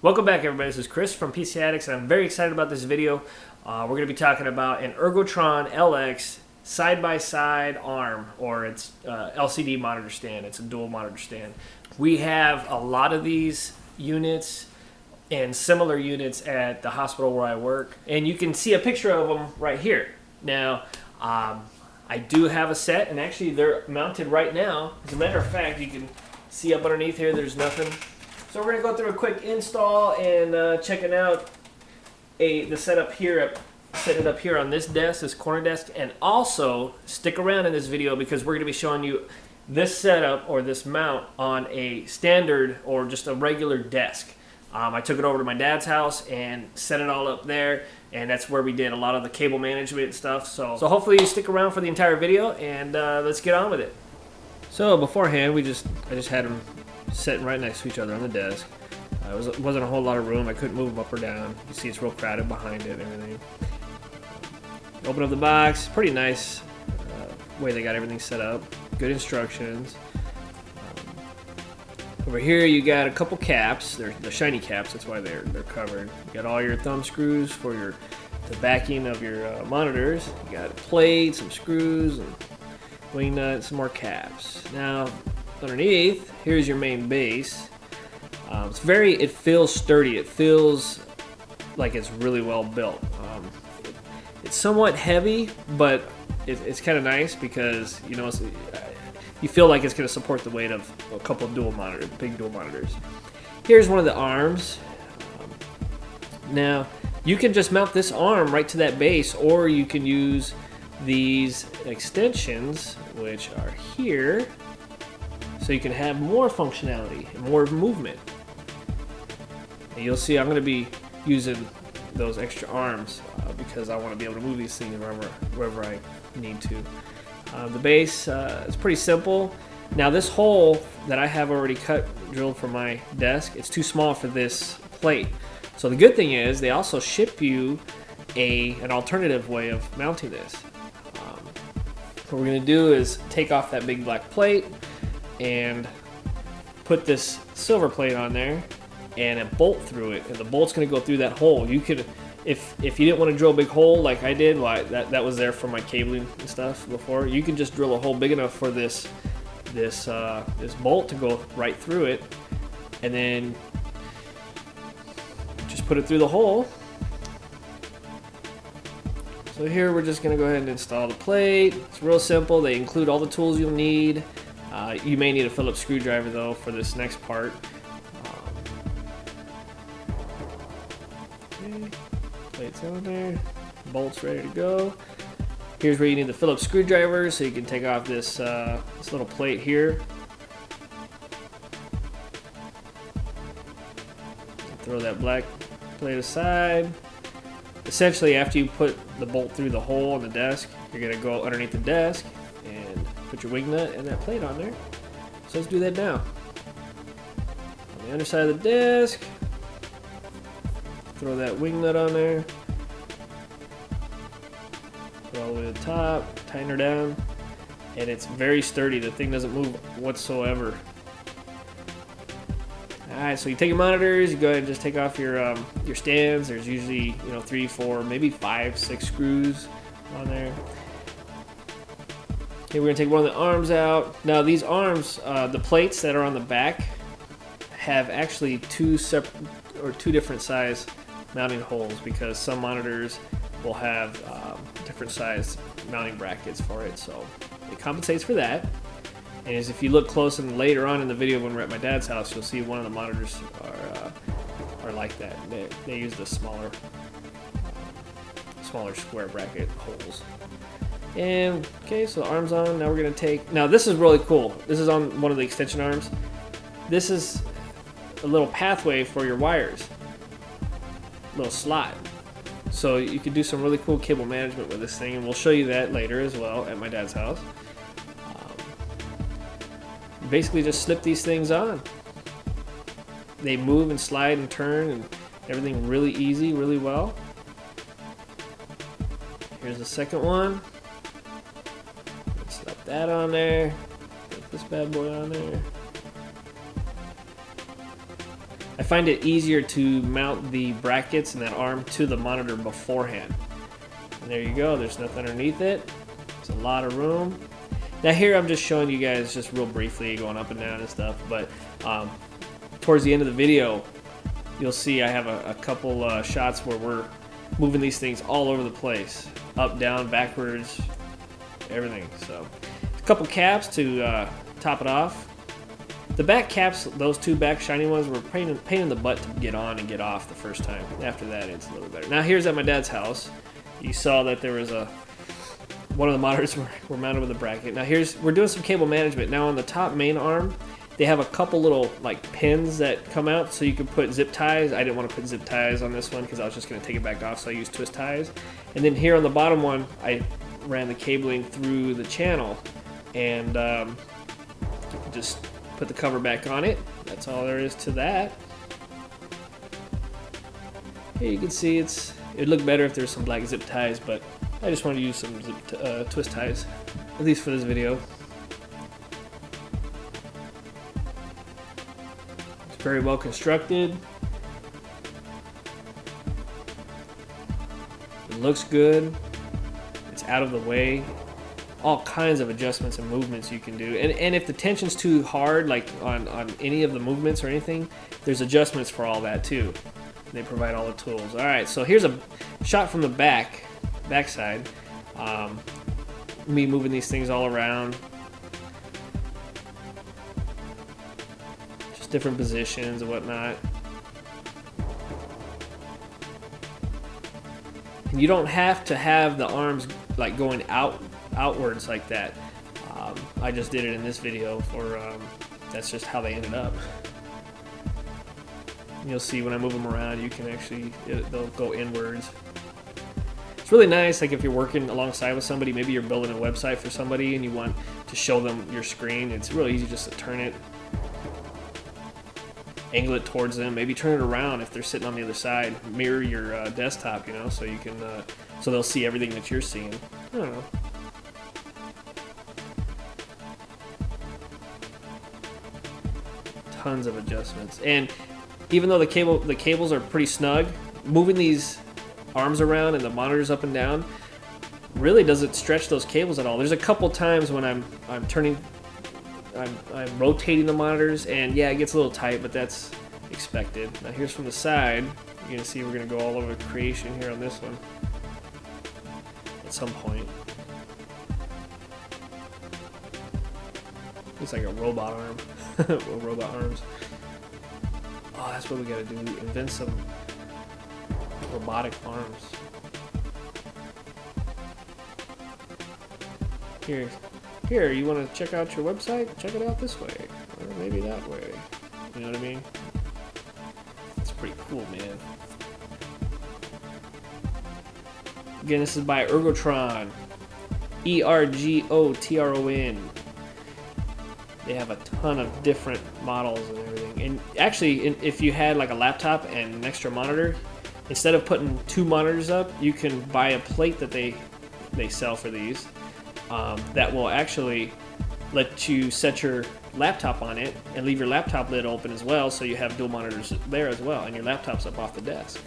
Welcome back, everybody. This is Chris from PC-Addicts, and I'm very excited about this video. We're going to be talking about an Ergotron LX side-by-side arm, or it's LCD monitor stand. It's a dual monitor stand. We have a lot of these units and similar units at the hospital where I work, and you can see a picture of them right here. Now, I do have a set, and actually they're mounted right now. As a matter of fact, you can see up underneath here, there's nothing. So we're going to go through a quick install and checking out the setup here, set it up here on this desk, this corner desk, and also stick around in this video because we're going to be showing you this setup or this mount on a standard or just a regular desk. I took it over to my dad's house and set it all up there, and that's where we did a lot of the cable management and stuff. So hopefully you stick around for the entire video, and let's get on with it. So beforehand, I just had them sitting right next to each other on the desk. It wasn't a whole lot of room. I couldn't move them up or down. You see it's real crowded behind it and everything. Open up the box. Pretty nice way they got everything set up. Good instructions. Over here you got a couple caps. They're shiny caps. That's why they're covered. You got all your thumb screws for the backing of your monitors. You got a plate, some screws, and wing nut, some more caps. Now, underneath, here's your main base. It feels sturdy. It feels like it's really well built. It's somewhat heavy, but it's kind of nice because you feel like it's going to support the weight of a couple of big dual monitors. Here's one of the arms. Now, you can just mount this arm right to that base, or you can use these extensions, which are here, so you can have more functionality and more movement. And you'll see I'm going to be using those extra arms because I want to be able to move these things wherever I need to. The base is pretty simple. Now this hole that I have already drilled for my desk, it's too small for this plate. So the good thing is they also ship you an alternative way of mounting this. What we're going to do is take off that big black plate and put this silver plate on there and a bolt through it, and the bolt's going to go through that hole. You could, if you didn't want to drill a big hole like I did, that was there for my cabling and stuff before, you can just drill a hole big enough for this bolt to go right through it, and then just put it through the hole. So here we're just going to go ahead and install the plate. It's real simple. They include all the tools you'll need. You may need a Phillips screwdriver though for this next part. Okay. Plate's on there. Bolts ready to go. Here's where you need the Phillips screwdriver so you can take off this little plate here. Throw that black plate aside. Essentially, after you put the bolt through the hole in the desk, you're going to go underneath the desk and put your wing nut and that plate on there. So let's do that now. On the underside of the desk, throw that wing nut on there. Put all the way to the top, tighten her down, and it's very sturdy. The thing doesn't move whatsoever. Alright, so you take your monitors, you go ahead and just take off your stands. There's usually 3, 4, maybe 5, 6 screws on there. Okay, we're going to take one of the arms out. Now these arms, the plates that are on the back have actually two different size mounting holes because some monitors will have different size mounting brackets for it, so it compensates for that. And as if you look close and later on in the video when we're at my dad's house, you'll see one of the monitors are like that. They use the smaller square bracket holes. And okay, so the arm's on. Now we're gonna take. Now this is really cool. This is on one of the extension arms. This is a little pathway for your wires, little slot. So you could do some really cool cable management with this thing, and we'll show you that later as well at my dad's house. Basically just slip these things on. They move and slide and turn and everything really easy, really well. Here's the second one. Let's slap that on there. Put this bad boy on there. I find it easier to mount the brackets and that arm to the monitor beforehand. And there you go, there's nothing underneath it. There's a lot of room. Now here I'm just showing you guys just real briefly going up and down and stuff, but towards the end of the video, you'll see I have a couple shots where we're moving these things all over the place. Up, down, backwards, everything. So a couple caps to top it off. The back caps, those two back shiny ones, were pain in the butt to get on and get off the first time. After that, it's a little better. Now here's at my dad's house. You saw that there was one of the monitors were mounted with a bracket. Now we're doing some cable management. Now on the top main arm, they have a couple little like pins that come out so you can put zip ties. I didn't want to put zip ties on this one because I was just going to take it back off, so I used twist ties. And then here on the bottom one, I ran the cabling through the channel and just put the cover back on it. That's all there is to that. Here you can see it'd look better if there's some black zip ties, but I just wanted to use some twist ties, at least for this video. It's very well constructed. It looks good. It's out of the way. All kinds of adjustments and movements you can do. And if the tension's too hard, like on any of the movements or anything, there's adjustments for all that too. They provide all the tools. All right, so here's a shot from the backside. Me moving these things all around. Just different positions and whatnot. And you don't have to have the arms like going outwards like that. I just did it in this video for that's just how they ended up. You'll see when I move them around, you can actually, they'll go inwards. It's really nice, like if you're working alongside with somebody, maybe you're building a website for somebody and you want to show them your screen. It's really easy just to turn it, angle it towards them, maybe turn it around if they're sitting on the other side, mirror your desktop, you know, so you can, so they'll see everything that you're seeing. I don't know. Tons of adjustments, and even though the cables are pretty snug, moving these arms around and the monitors up and down really doesn't stretch those cables at all. There's a couple times when I'm rotating the monitors, and yeah, it gets a little tight, but that's expected. Now here's from the side. You're gonna see we're gonna go all over creation here on this one at some point. Looks like a robot arm. Robot arms. Oh, that's what we gotta do. Invent some robotic arms. Here, you want to check out your website? Check it out this way, or maybe that way. You know what I mean? It's pretty cool, man. Again, this is by Ergotron. Ergotron. They have a ton of different models and everything. And actually, if you had like a laptop and an extra monitor, instead of putting two monitors up, you can buy a plate that they sell for these that will actually let you set your laptop on it and leave your laptop lid open as well, so you have dual monitors there as well, and your laptop's up off the desk.